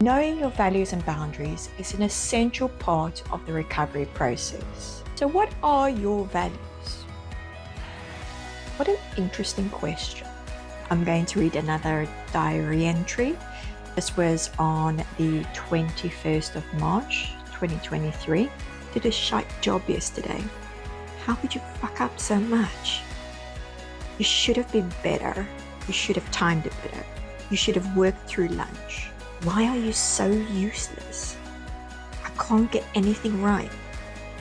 Knowing your values and boundaries is an essential part of the recovery process. So what are your values? What an interesting question. I'm going to read another diary entry. This was on the 21st of March, 2023. Did a shite job yesterday. How could you fuck up so much? You should have been better. You should have timed it better. You should have worked through lunch. Why are you so useless? I can't get anything right.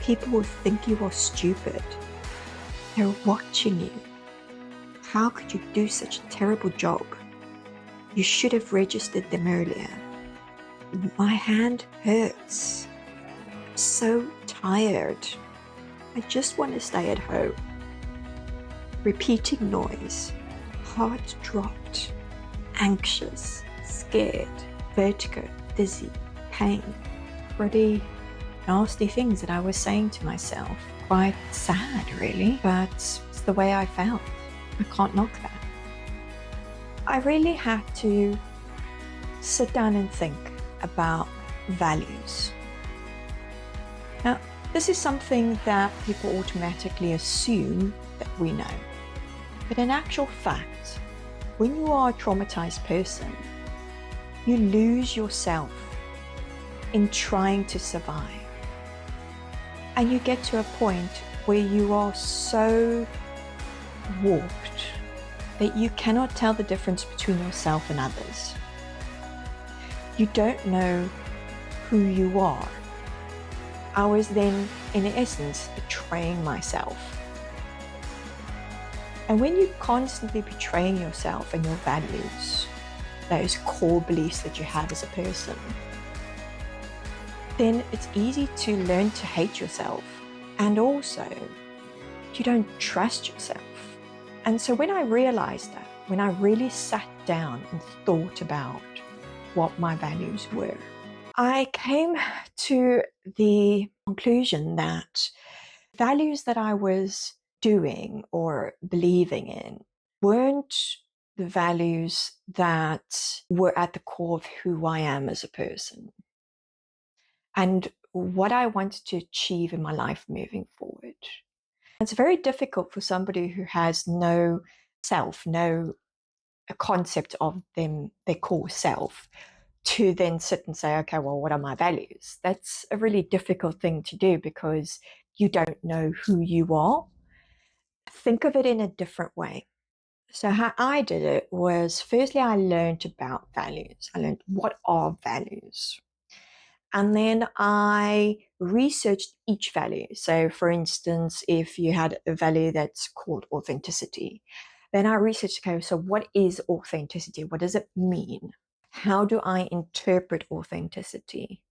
People will think you are stupid. They're watching you. How could you do such a terrible job? You should have registered them earlier. My hand hurts. I'm so tired. I just want to stay at home. Repeating noise. Heart dropped. Anxious. Scared. Vertigo, dizzy, pain, pretty nasty things that I was saying to myself. Quite sad, really, but it's the way I felt. I can't knock that. I really had to sit down and think about values. Now, this is something that people automatically assume that we know. But in actual fact, when you are a traumatized person, you lose yourself in trying to survive. And you get to a point where you are so warped that you cannot tell the difference between yourself and others. You don't know who you are. I was then, in essence, betraying myself. And when you're constantly betraying yourself and your values, those core beliefs that you have as a person, then it's easy to learn to hate yourself, and also you don't trust yourself. And so when I realized that, when I really sat down and thought about what my values were, I came to the conclusion that values that I was doing or believing in weren't the values that were at the core of who I am as a person and what I wanted to achieve in my life moving forward. It's very difficult for somebody who has no self, no concept of them, their core self, to then sit and say, okay, well, what are my values? That's a really difficult thing to do because you don't know who you are. Think of it in a different way. So how I did it was, firstly, I learned about values. I learned what are values. And then I researched each value. So for instance, if you had a value that's called authenticity, then I researched, okay, so what is authenticity? What does it mean? How do I interpret authenticity?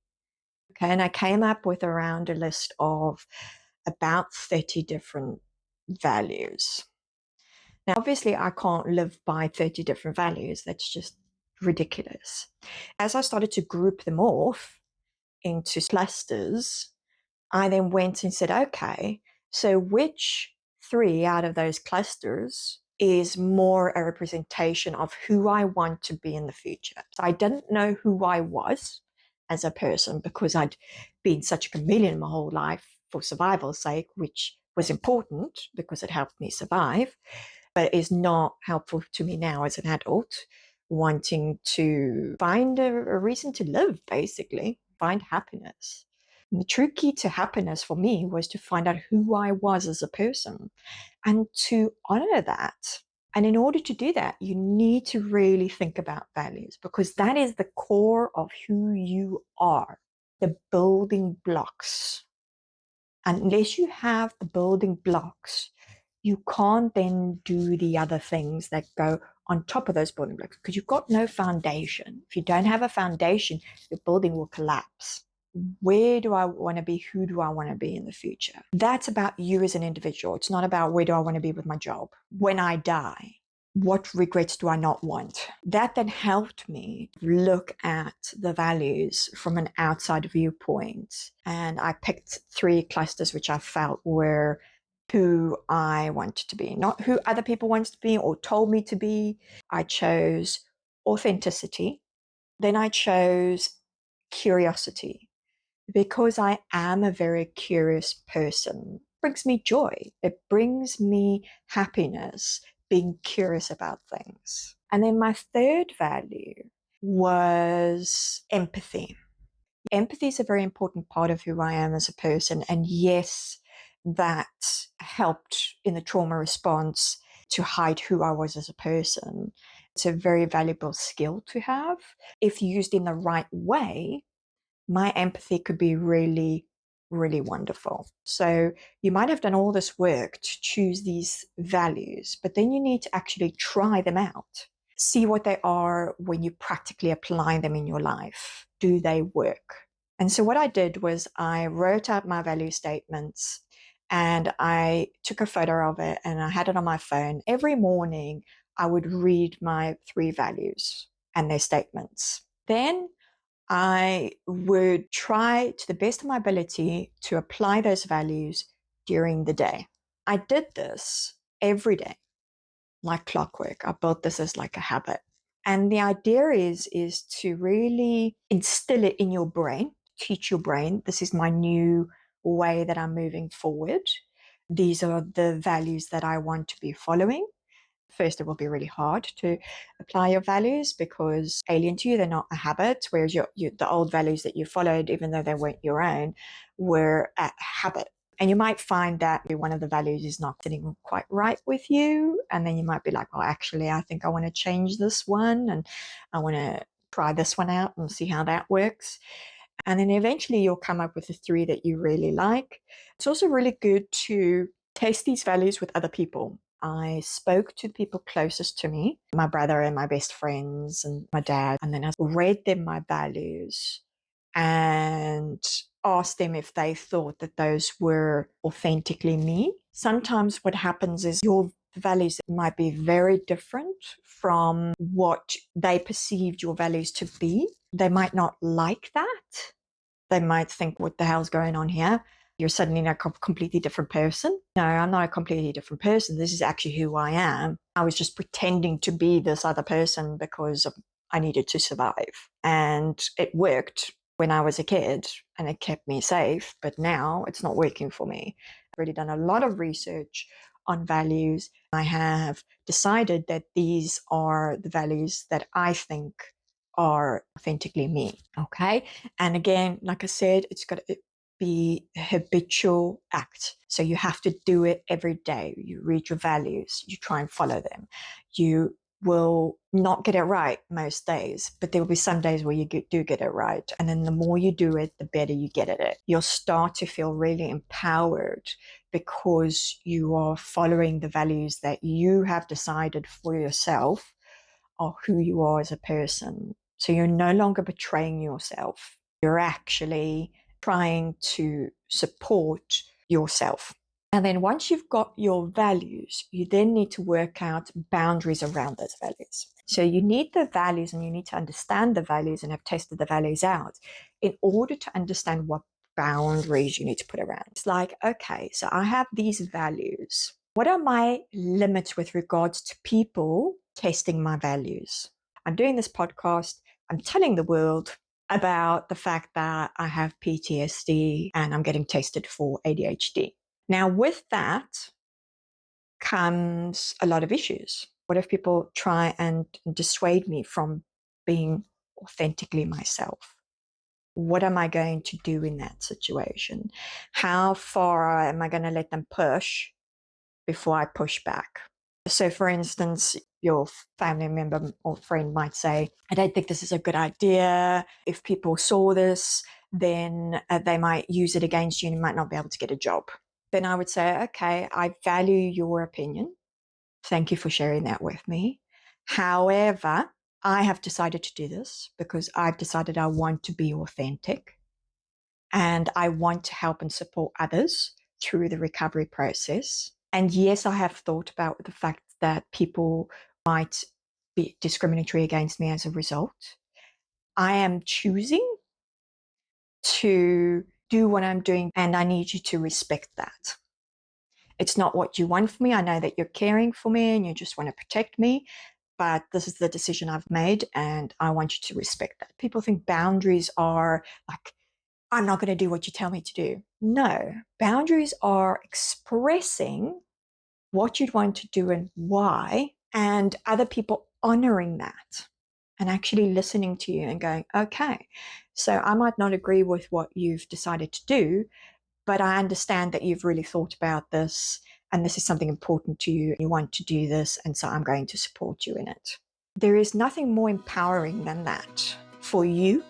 Okay, and I came up with around a list of about 30 different values. Now, obviously, I can't live by 30 different values. That's just ridiculous. As I started to group them off into clusters, I then went and said, okay, so which 3 out of those clusters is more a representation of who I want to be in the future? So I didn't know who I was as a person because I'd been such a chameleon my whole life for survival's sake, which was important because it helped me survive, but is not helpful to me now as an adult, wanting to find a reason to live, basically, find happiness. And the true key to happiness for me was to find out who I was as a person and to honor that. And in order to do that, you need to really think about values because that is the core of who you are, the building blocks. Unless you have the building blocks, you can't then do the other things that go on top of those building blocks because you've got no foundation. If you don't have a foundation, your building will collapse. Where do I want to be? Who do I want to be in the future? That's about you as an individual. It's not about where do I want to be with my job. When I die, what regrets do I not want? That then helped me look at the values from an outside viewpoint. And I picked 3 clusters which I felt were who I wanted to be, not who other people wanted to be or told me to be. I chose authenticity. Then I chose curiosity, because I am a very curious person. It brings me joy. It brings me happiness, being curious about things. And then my third value was empathy. Empathy is a very important part of who I am as a person. And yes, that helped in the trauma response to hide who I was as a person. It's a very valuable skill to have. If used in the right way, my empathy could be really, really wonderful. So you might have done all this work to choose these values, but then you need to actually try them out. See what they are when you practically apply them in your life. Do they work? And so what I did was I wrote out my value statements and I took a photo of it and I had it on my phone. Every morning, I would read my 3 values and their statements. Then I would try to the best of my ability to apply those values during the day. I did this every day, like clockwork. I built this as like a habit. And the idea is to really instill it in your brain, teach your brain, this is my new way that I'm moving forward. These are the values that I want to be following. First, it will be really hard to apply your values because alien to you, they're not a habit, whereas the old values that you followed, even though they weren't your own, were a habit. And you might find that one of the values is not sitting quite right with you. And then you might be like, well, actually, I think I want to change this one and I want to try this one out and see how that works. And then eventually you'll come up with the 3 that you really like. It's also really good to test these values with other people. I spoke to the people closest to me, my brother and my best friends and my dad, and then I read them my values and asked them if they thought that those were authentically me. Sometimes what happens is your values might be very different from what they perceived your values to be. They might not like that. They might think, what the hell's going on here? You're suddenly a completely different person. No, I'm not a completely different person. This is actually who I am. I was just pretending to be this other person because I needed to survive. And it worked when I was a kid and it kept me safe. But now it's not working for me. I've already done a lot of research on values. I have decided that these are the values that I think are authentically me. Okay. And again, like I said, it's got to be a habitual act. So you have to do it every day. You read your values, you try and follow them. You will not get it right most days, but there will be some days where you do get it right. And then the more you do it, the better you get at it. You'll start to feel really empowered because you are following the values that you have decided for yourself are who you are as a person. So you're no longer betraying yourself. You're actually trying to support yourself. And then once you've got your values, you then need to work out boundaries around those values. So you need the values and you need to understand the values and have tested the values out in order to understand what boundaries you need to put around. It's like, okay, so I have these values. What are my limits with regards to people testing my values? I'm doing this podcast. I'm telling the world about the fact that I have PTSD and I'm getting tested for ADHD. Now, with that comes a lot of issues. What if people try and dissuade me from being authentically myself? What am I going to do in that situation? How far am I going to let them push before I push back? So, for instance, your family member or friend might say, I don't think this is a good idea. If people saw this, then they might use it against you and you might not be able to get a job. Then I would say, okay, I value your opinion. Thank you for sharing that with me. However, I have decided to do this because I've decided I want to be authentic and I want to help and support others through the recovery process. And yes, I have thought about the fact that people might be discriminatory against me as a result. I am choosing to do what I'm doing, and I need you to respect that. It's not what you want for me. I know that you're caring for me and you just want to protect me, but this is the decision I've made and I want you to respect that. People think boundaries are like, I'm not going to do what you tell me to do. No, boundaries are expressing what you'd want to do and why, and other people honoring that and actually listening to you and going, okay, so I might not agree with what you've decided to do, but I understand that you've really thought about this and this is something important to you. You want to do this, and so I'm going to support you in it. There is nothing more empowering than that for you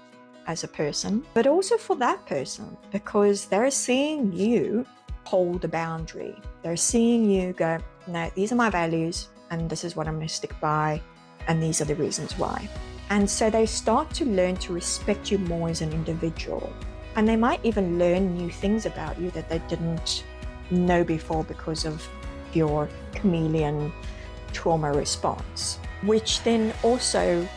as a person, but also for that person, because they're seeing you hold a boundary. They're seeing you go, no, these are my values and this is what I'm going to stick by and these are the reasons why. And so they start to learn to respect you more as an individual. And they might even learn new things about you that they didn't know before because of your chameleon trauma response, which then also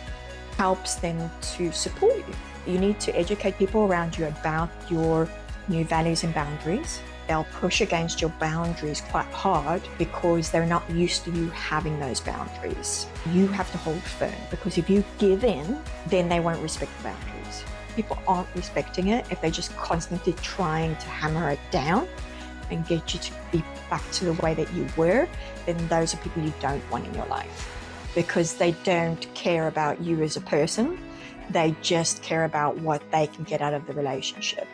helps them to support you. You need to educate people around you about your new values and boundaries. They'll push against your boundaries quite hard because they're not used to you having those boundaries. You have to hold firm, because if you give in, then they won't respect the boundaries. People aren't respecting it if they're just constantly trying to hammer it down and get you to be back to the way that you were, then those are people you don't want in your life, because they don't care about you as a person. They just care about what they can get out of the relationship.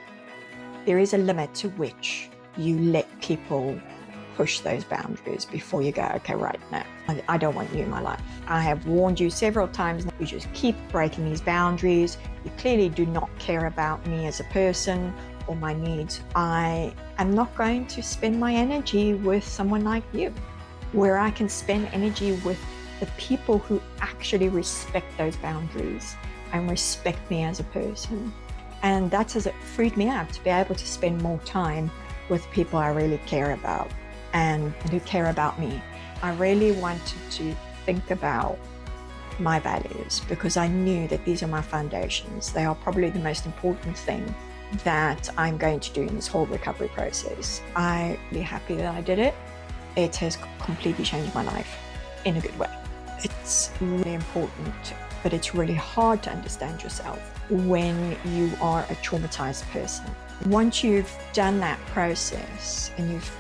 There is a limit to which you let people push those boundaries before you go, okay, right, no, I don't want you in my life. I have warned you several times, you just keep breaking these boundaries. You clearly do not care about me as a person or my needs. I am not going to spend my energy with someone like you, where I can spend energy with the people who actually respect those boundaries and respect me as a person. And that's as it freed me up to be able to spend more time with people I really care about and who care about me. I really wanted to think about my values because I knew that these are my foundations. They are probably the most important thing that I'm going to do in this whole recovery process. I'm really happy that I did it. It has completely changed my life in a good way. It's really important, but it's really hard to understand yourself when you are a traumatized person. Once you've done that process and you've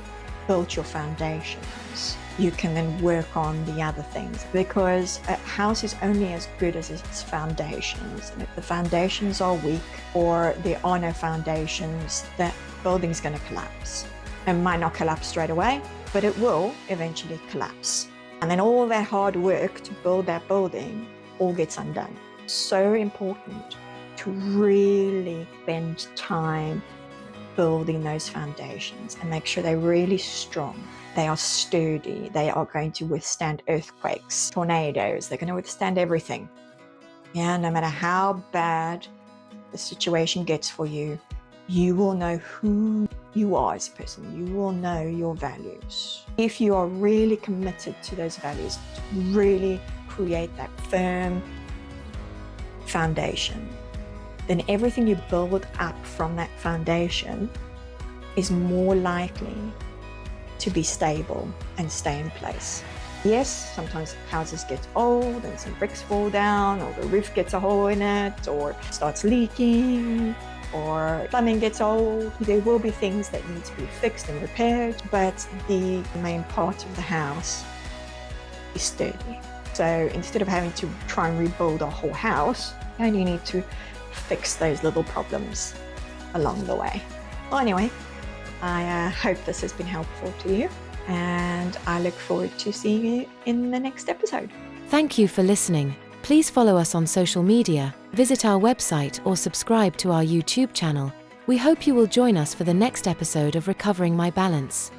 built your foundations, you can then work on the other things, because a house is only as good as its foundations. And if the foundations are weak or there are no foundations, that building's going to collapse. It might not collapse straight away, but it will eventually collapse. And then all that hard work to build that building all gets undone. So important to really spend time building those foundations and make sure they're really strong. They are sturdy. They are going to withstand earthquakes, tornadoes. They're going to withstand everything. Yeah, no matter how bad the situation gets for you, you will know who you are as a person. You will know your values. If you are really committed to those values, to really create that firm foundation, then everything you build up from that foundation is more likely to be stable and stay in place. Yes, sometimes houses get old and some bricks fall down, or the roof gets a hole in it, or starts leaking, or plumbing gets old. There will be things that need to be fixed and repaired, but the main part of the house is sturdy. So instead of having to try and rebuild a whole house, you only need to fix those little problems along the way. Well, anyway, I hope this has been helpful to you, and I look forward to seeing you in the next episode. Thank you for listening. Please follow us on social media, visit our website, or subscribe to our YouTube channel. We hope you will join us for the next episode of Recovering My Balance.